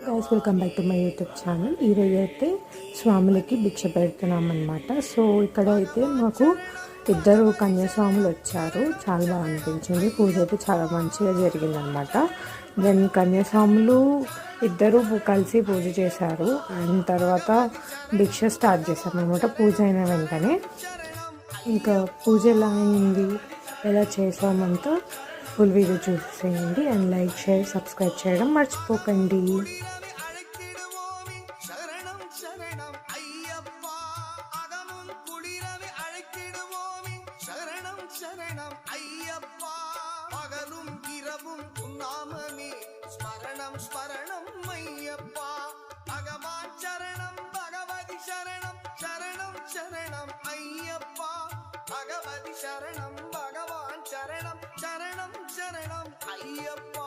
Guys welcome back to my YouTube channel. ఈరోజు అయితే స్వాములకి భిక్ష పెడుతున్నాం అనమాట. సో ఇక్కడ అయితే మాకు ఇద్దరు కన్యాస్వాములు వచ్చారు. చాలా బాగా అనిపించింది. పూజ అయితే చాలా మంచిగా జరిగిందనమాట. దెన్ కన్యాస్వాములు ఇద్దరు కలిసి పూజ చేశారు. అండ్ తర్వాత భిక్ష స్టార్ట్ చేశామన్నమాట. పూజ అయిన వెంటనే ఇంకా పూజ ఎలా అయింది, ఎలా చేసామంతా ఫుల్ వీడియో చూసేయండి. అండ్ లైక్, షేర్, సబ్స్క్రైబ్ చేయడం మర్చిపోకండి. స్మరణం స్మరణం అయ్యప్ప భగవాన్ శరణం భగవతి శరణం శరణం శరణం అయ్యప్ప భగవతి శరణం భగవాన్ శరణం శరణం శరణం అయ్యప్ప.